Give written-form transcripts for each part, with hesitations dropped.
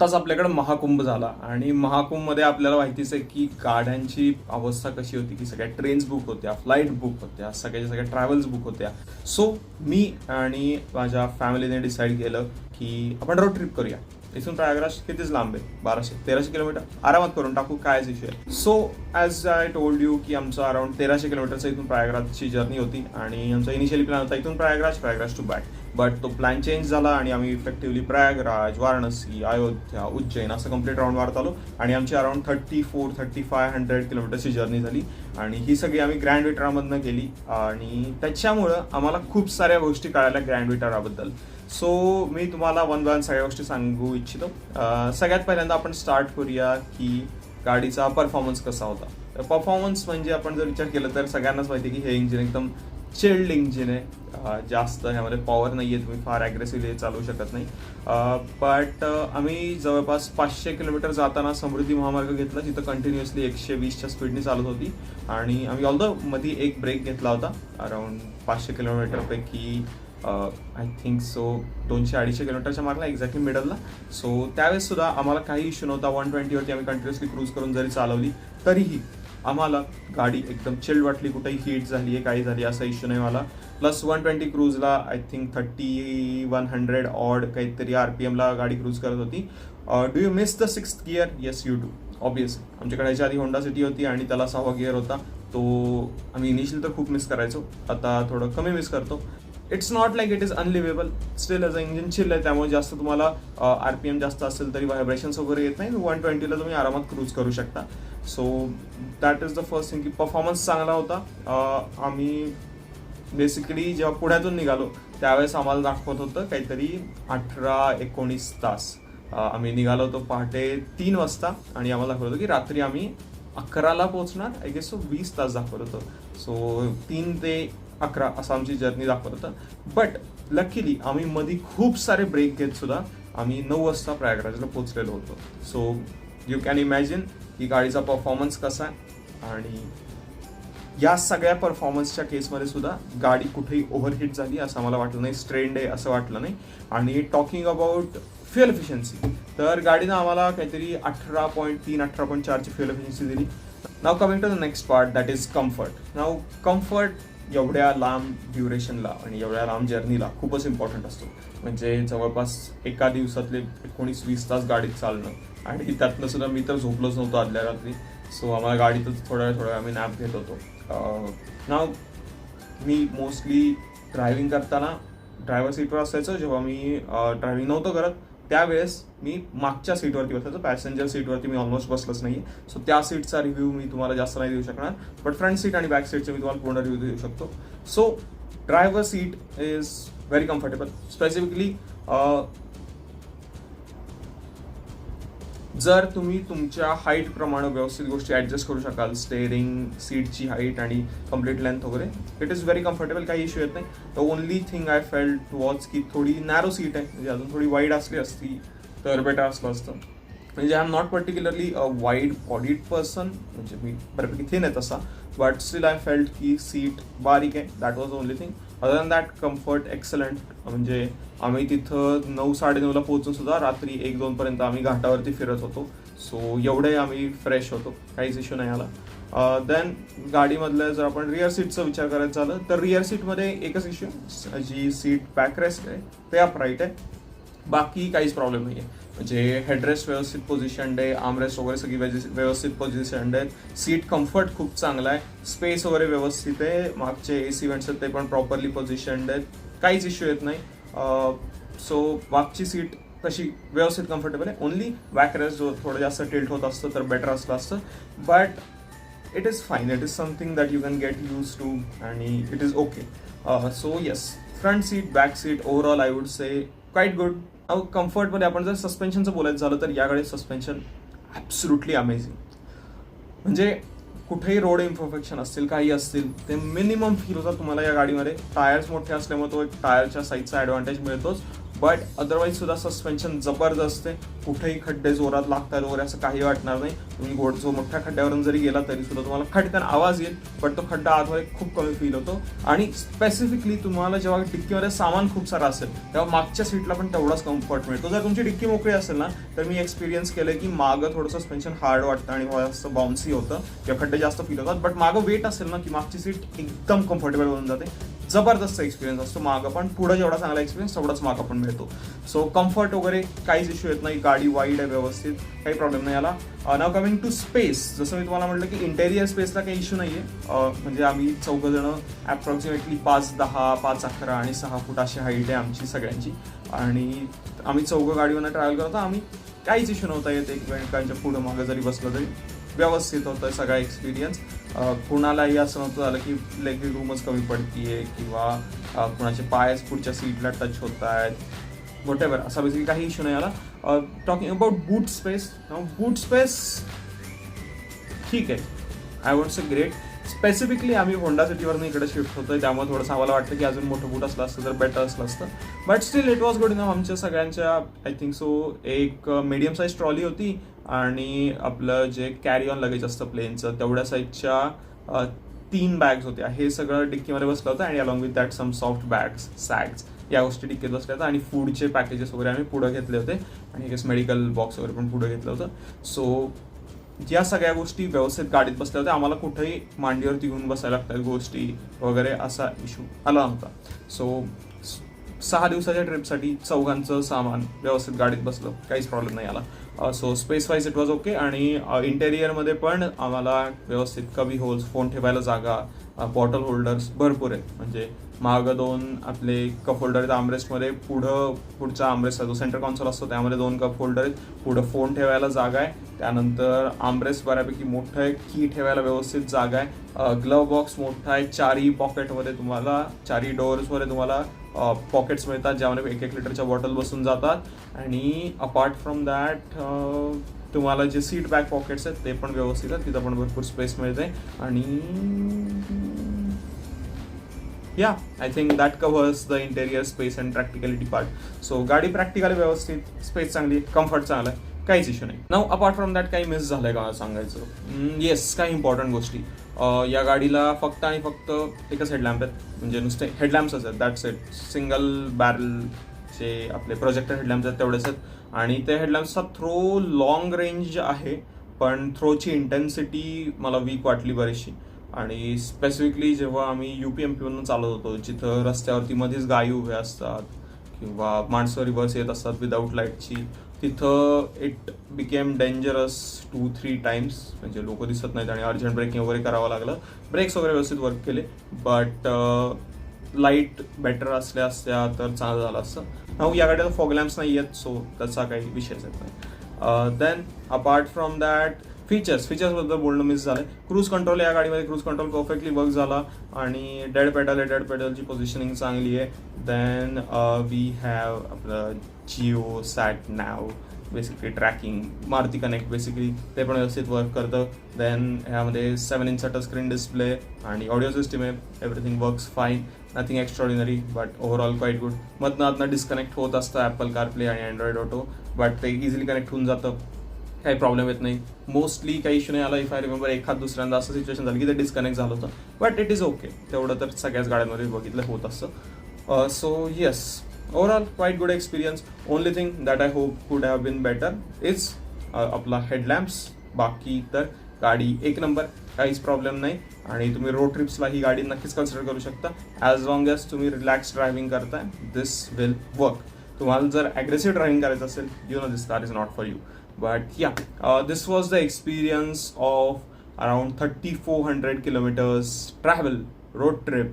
आत्ताच आपल्याकडे महाकुंभ झाला आणि महाकुंभमध्ये आपल्याला माहितीच आहे की गाड्यांची अवस्था कशी होती, की सगळ्या ट्रेन्स बुक होत्या, फ्लाईट बुक होत्या, सगळ्या ट्रॅव्हल्स बुक होत्या. सो मी आणि माझ्या फॅमिलीने डिसाईड केलं की आपण रोड ट्रिप करूया. इथून प्रयागराज कितीच लांब आहे, 1200-1300 किलोमीटर आरामात करून टाकू, कायच इश्यू आहे. So as I told you की आमचं अराउंड 1300 किलोमीटरचं इथून प्रयागराजची जर्नी होती आणि आमचा इनिशियली प्लॅन होता इथून प्रयागराज टू बॅक. बट तो प्लॅन चेंज झाला आणि आम्ही इफेक्टिव्हली प्रयागराज, वाराणसी, अयोध्या, उज्जैन असं कम्प्लीट राऊंड मारत आलो आणि आमची अराउंड 3400-3500 किलोमीटरची जर्नी झाली आणि ही सगळी आम्ही ग्रँड विटारामधनं केली आणि त्याच्यामुळं आम्हाला खूप साऱ्या गोष्टी कळाल्या ग्रँड विटाराबद्दल. सो मी तुम्हाला वन बाय वन सगळ्या गोष्टी सांगू इच्छितो. सगळ्यात पहिल्यांदा आपण स्टार्ट करूया की गाडीचा परफॉर्मन्स कसा होता. परफॉर्मन्स म्हणजे आपण जर विचार केला तर सगळ्यांनाच माहिती आहे की हे इंजिन एकदम चिल्ड इंजिन आहे. जास्त ह्यामध्ये पॉवर नाही आहे, तुम्ही फार ॲग्रेसिव्हली चालवू शकत नाही. बट आम्ही जवळपास 500 किलोमीटर जाताना समृद्धी महामार्ग घेतला जिथं कंटिन्युअसली 120च्या स्पीडने चालत होती आणि आम्ही ऑल्दो मध्ये एक ब्रेक घेतला होता अराउंड 500 किलोमीटरपैकी आय थिंक सो 200-250 किलोमीटरच्या मार्गला एक्झॅक्टली मिडलला. सो त्यावेळेस सुद्धा आम्हाला काही इश्यू नव्हता. 120वरती आम्ही कंटिन्युअसली क्रूज करून जरी चालवली तरीही आम्हाला गाडी एकदम चिल्ड वाटली, कुठेही हीट झाली आहे, काही झाली असा इश्यू नाही मला. प्लस 120 क्रूजला आय थिंक 3100 ऑड काहीतरी RPMला गाडी क्रूज करत होती. Do you miss the 6th gear? Yes you do, obviously. आमच्याकडे ह्याच्या आधी होंडा सिटी होती आणि त्याला 6वा गिअर होता. तो आम्ही इनिशियल तर खूप मिस करायचो, आता थोडं कमी मिस करतो. It's not like it is unliveable, still as a engine chill आहे, त्यामुळे जास्त तुम्हाला RPM जास्त असेल तरी व्हायब्रेशन्स वगैरे येत नाही. 120ला तुम्ही आरामात क्रूज करू शकता. So that is the first thing की परफॉर्मन्स चांगला होता. आम्ही बेसिकली जेव्हा पुण्यातून निघालो त्यावेळेस आम्हाला दाखवत होतं काहीतरी 18-19 तास. आम्ही निघालो होतो पहाटे 3 वाजता आणि आम्हाला दाखवत होतं की रात्री आम्ही 11ला पोहोचणार. आय गेस सो 20 तास दाखवत होतं. सो 3 ते 11 असं आमची जर्नी दाखवत होतं. बट लकीली आम्ही मध्ये खूप सारे ब्रेक घेत सुद्धा आम्ही 9 वाजता प्रयागराजला पोहोचलेलो होतो. सो यू कॅन इमॅजिन की गाडीचा परफॉर्मन्स कसा आहे. आणि या सगळ्या परफॉर्मन्सच्या केसमध्ये सुद्धा गाडी कुठेही ओव्हरहीट झाली असं आम्हाला वाटलं नाही, स्ट्रेंड आहे असं वाटलं नाही. आणि टॉकिंग अबाउट फ्युएल एफिशियन्सी तर गाडीनं आम्हाला काहीतरी 18.3-18.4ची फ्युएल एफिशियन्सी दिली. Now coming to the next part that is comfort. Now comfort एवढ्या लांब ड्युरेशनला आणि एवढ्या लांब जर्नीला खूपच इम्पॉर्टंट असतो. म्हणजे जवळपास एका दिवसातले 19-20 तास गाडीत चालणं आणि त्यातनं सुद्धा मी तर झोपलोच नव्हतो आदल्या रात्री. सो आम्हाला गाडीतच थोड्या वेळ आम्ही नॅप घेत होतो. नाव मी मोस्टली ड्रायव्हिंग करताना ड्रायव्हर सीटवर असायचं. जेव्हा मी ड्रायव्हिंग नव्हतं करत त्यावेळेस मी मागच्या सीटवरती बसायचो, पॅसेंजर सीटवरती मी ऑलमोस्ट बसलंच नाही आहे. सो त्या सीटचा रिव्ह्यू मी तुम्हाला जास्त नाही देऊ शकणार, बट फ्रंट सीट आणि बॅक सीटचा मी तुम्हाला पूर्ण रिव्ह्यू देऊ शकतो. So driver seat is very comfortable. Specifically जर तुम्ही तुमच्या हाईटप्रमाणे व्यवस्थित गोष्टी ॲडजस्ट करू शकाल, स्टेअरिंग, सीटची हाईट आणि कम्प्लीट लेंथ वगैरे, इट इज व्हेरी कम्फर्टेबल, काही इश्यू येत नाही. The only thing I felt was की थोडी नॅरो सीट आहे, म्हणजे अजून थोडी वाईड असली असती तर बेटर असलं असतं. म्हणजे I am not particularly a wide bodied person, म्हणजे मी बऱ्यापैकी थिन आहे तसा, बट स्टील आय फेल्ट की सीट बारीक आहे. That was the only thing. Other than that comfort excellent. म्हणजे आम्ही तिथं 9-9:30ला पोहोचून सुद्धा रात्री 1-2 पर्यंत आम्ही घाटावरती फिरत होतो. सो एवढे आम्ही फ्रेश होतो, काहीच इश्यू नाही आला. देन गाडीमधलं जर आपण रिअर सीटचा विचार करायचा झालं तर रिअर सीटमध्ये एकच इश्यू, जी सीट बॅकरेस्ट आहे ते अपराईट आहे, बाकी काहीच प्रॉब्लेम नाही आहे. म्हणजे हेडरेस्ट व्यवस्थित पोझिशन्ड आहे, आर्मरेस्ट वगैरे सगळी व्यवस्थित पोझिशन्ड आहेत, सीट कम्फर्ट खूप चांगला आहे, स्पेस वगैरे व्यवस्थित आहे, मागचे AC वेंट्स आहेत ते पण प्रॉपरली पोझिशन्ड आहेत, काहीच इश्यू येत नाही. सो मागची सीट तशी व्यवस्थित कम्फर्टेबल आहे. ओनली बॅकरेस्ट जो थोडं जास्त टिल्ट होत असतं तर बेटर असलं असतं, but it is fine. It is something that you can get use to आणि it is okay. So yes, front seat, back seat, overall I would say quite good. कम्फर्टमध्ये आपण जर सस्पेन्शनचं बोलायचं झालं तर या गाडीत सस्पेन्शन ॲब्सोल्युटली अमेझिंग. म्हणजे कुठेही रोड इम्परफेक्शन असतील, काही असतील, ते मिनिमम फील होतात तुम्हाला या गाडीमध्ये. टायर्स मोठे असल्यामुळे तो एक टायरच्या साईजचा ॲडव्हान्टेज मिळतोच, बट अदरवाईज सुद्धा सस्पेन्शन जबरदस्त आहे. कुठेही खड्डे जोरात लागतात वगैरे असं काही वाटणार नाही. तुम्ही जो मोठ्या खड्ड्यावरून जरी गेला तरी सुद्धा तुम्हाला खटकन आवाज येईल, पण तो खड्डा आतमध्ये खूप कमी फील होतो. आणि स्पेसिफिकली तुम्हाला जेव्हा डिक्कीमध्ये सामान खूप सारं असेल तेव्हा मागच्या सीटला पण तेवढाच कम्फर्ट मिळतो. जर तुमची डिक्की मोकळी असेल ना, तर मी एक्सपिरियन्स केलं की मागं थोडं सस्पेन्शन हार्ड वाटतं आणि जास्त बाउन्सी होतं किंवा खड्डे जास्त फील होतात. बट मागं वेट असेल ना की मागची सीट एकदम कम्फर्टेबल होऊन जाते. जबरदस्त एक्सपिरियन्स असतो मागं पण. पुढं जेवढा चांगला एक्सपिरियन्स तेवढाच मागं पण मिळतो. सो कम्फर्ट वगैरे काहीच इश्यू येत नाही. गाडी वाईड आहे व्यवस्थित, काही प्रॉब्लेम नाही याला. नाव कमिंग टू स्पेस, जसं मी तुम्हाला म्हटलं की इंटेरियर स्पेसला काही इश्यू नाही आहे. म्हणजे आम्ही 4 जण ॲप्रॉक्सिमेटली 5'10", 5'11" आणि 6 फूट अशी हाईट आहे आमची सगळ्यांची. आणि आम्ही 4 गाडीवरनं ट्रॅव्हल करतो. आम्ही काहीच इश्यू नव्हता येत. एकमेकांच्या पुढं मागं जरी बसलं तरी व्यवस्थित होतं सगळा एक्सपिरियन्स. कुणालाही असं नव्हतं झालं की लेग रूमच कमी पडतीये किंवा कुणाचे पायच पुढच्या सीटला टच होत आहेत, व्हॉटेवर, असा बेसिकली काही इश्यू नाही आला. Talking about boot space, boot space ठीक आहे, I would say great. Specifically आम्ही होंडा सिटीवरनं इकडे शिफ्ट होतोय, त्यामुळे थोडंसं आम्हाला वाटतं की अजून मोठं बूट असलं असतं तर बेटर असलं असतं. But still it was good enough. आमच्या सगळ्यांच्या आय थिंक सो एक मीडियम साईज ट्रॉली होती आणि आपलं जे कॅरी ऑन लगेज असतं प्लेनचं तेवढ्या साईजच्या 3 बॅग्स होत्या. हे सगळं डिक्कीमध्ये बसलं होतं आणि along with that some soft bags, sags, या गोष्टी डिक्कीत बसल्या होत्या. आणि फूडचे पॅकेजेस वगैरे आम्ही पुढं घेतले होते आणि एक मेडिकल बॉक्स वगैरे पण पुढं घेतलं होतं. सो या सगळ्या गोष्टी व्यवस्थित गाडीत बसल्या होत्या. आम्हाला कुठेही मांडीवरती घेऊन बसायला लागतात गोष्टी वगैरे असा इश्यू आला नव्हता. सो 6 दिवसाच्या ट्रिपसाठी 4घांचं सामान व्यवस्थित गाडीत बसलं, काहीच प्रॉब्लेम नाही आला. So space wise it was okay. आणि इंटेरियरमध्ये पण आम्हाला व्यवस्थित कवी होल्स, फोन ठेवायला जागा, बॉटल होल्डर्स भरपूर आहेत. म्हणजे मागं 2 आपले कप होल्डर आहेत आर्मरेस्टमध्ये, पुढचा आर्मरेस्ट आहे जो सेंटर कॉन्सोल असतो त्यामध्ये 2 कप होल्डर आहेत, पुढं फोन ठेवायला जागा आहे, त्यानंतर आर्मरेस्ट बऱ्यापैकी मोठं आहे, की ठेवायला व्यवस्थित जागा आहे, ग्लव बॉक्स मोठा आहे, 4ही पॉकेटमध्ये तुम्हाला 4ही डोअर्समध्ये तुम्हाला पॉकेट्स मिळतात ज्यामध्ये 1-1 लिटरच्या बॉटल बसून जातात. आणि अपार्ट फ्रॉम दॅट तुम्हाला जे सीट बॅक पॉकेट्स आहेत ते पण व्यवस्थित आहेत, तिथं पण भरपूर स्पेस मिळते. आणि या I think that covers the interior space and practicality part. So गाडी प्रॅक्टिकली व्यवस्थित, स्पेस चांगली, कम्फर्ट चांगला आहे, काहीच इश्यू नाही. नाऊ अपार्ट फ्रॉम दॅट काही मिस झालंय का सांगायचं? येस, काही इम्पॉर्टंट गोष्टी. या गाडीला फक्त आणि फक्त एकच हेडलॅम्प आहेत, म्हणजे नुसते हेडलॅम्प्सच आहेत, दॅट्स इट. सिंगल बॅरलचे आपले प्रोजेक्टर हेडलॅम्प्स आहेत तेवढेच आहेत. आणि ते हेडलॅम्प्सचा थ्रो लॉंग रेंज आहे, पण थ्रोची इंटेन्सिटी मला वीक वाटली बरीचशी. आणि स्पेसिफिकली जेव्हा आम्ही UP-MP चालत होतो, जिथं रस्त्यावरती मध्येच गायी उभ्या असतात किंवा माणसं रिव्हर्स येत असतात विदाऊट लाईटची, तिथं इट बिकेम डेंजरस 2-3 टाइम्स. म्हणजे लोक दिसत नाहीत आणि अर्जंट ब्रेकिंग वगैरे करावं लागलं. ब्रेक्स वगैरे व्यवस्थित वर्क केले, बट लाईट बेटर असल्या असत्या तर चांगलं झालं असतं. नाऊ या गाडीला फॉग लॅम्प्स नाही आहेत, सो त्याचा काही विषयच येत नाही. देन अपार्ट फ्रॉम दॅट फीचर्सबद्दल बोलणं मिस झालं. क्रूज कंट्रोल, या गाडीमध्ये क्रूज कंट्रोल परफेक्टली वर्क झाला आणि डेड पेडलची पोझिशनिंग चांगली आहे. देन वी हॅव आपलं geo sat nav, basically tracking, Maruti connect basically ते पण व्यवस्थित वर्क करतं. देन ह्यामध्ये 7 इंच टच स्क्रीन डिस्प्ले आणि ऑडिओ सिस्टम आहे. Everything works fine, nothing extraordinary, but overall quite good. मधनं डिस्कनेक्ट होत असतं ॲपल कारप्ले आणि अँड्रॉइड ऑटो, बट ते इझिली कनेक्ट होऊन जातं, काही प्रॉब्लेम येत नाही. मोस्टली काही इश्यू नाही आला. इफ आय रिमेंबर एखाद दुसऱ्यांदा असं सिच्युएशन झालं की ते डिस्कनेक्ट झालं होतं, बट इट इज ओके. तेवढं तर सगळ्याच गाड्यांमध्ये बघितलं होत असतं. So yes, overall quite good experience. Only thing that I hope could have been better is आपला हेडलॅम्प्स. बाकी तर गाडी एक नंबर, काहीच प्रॉब्लेम नाही. आणि तुम्ही रोड ट्रिप्सला ही गाडी नक्कीच कन्सिडर करू शकता. ॲज लॉंग ॲज तुम्ही रिलॅक्स ड्रायव्हिंग करताय, दिस विल वर्क. तुम्हाला जर ॲग्रेसिव्ह ड्रायव्हिंग करायचं असेल, you know this car is not for you. But yeah, this was the experience of around 3,400 kilometers travel road trip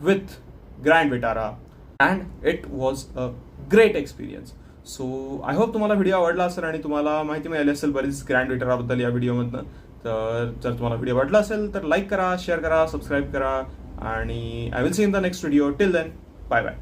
with Grand Vitara, and it was a great experience. So I hope तुम्हाला video आवडला असेल आणि तुम्हाला माहिती मिळाली असेल बरीच grand विटाराबद्दल या व्हिडिओमधनं. तर जर तुम्हाला व्हिडिओ आवडला असेल तर लाईक करा, शेअर करा, सबस्क्राईब करा आणि I will see in the next video. Till then, bye bye.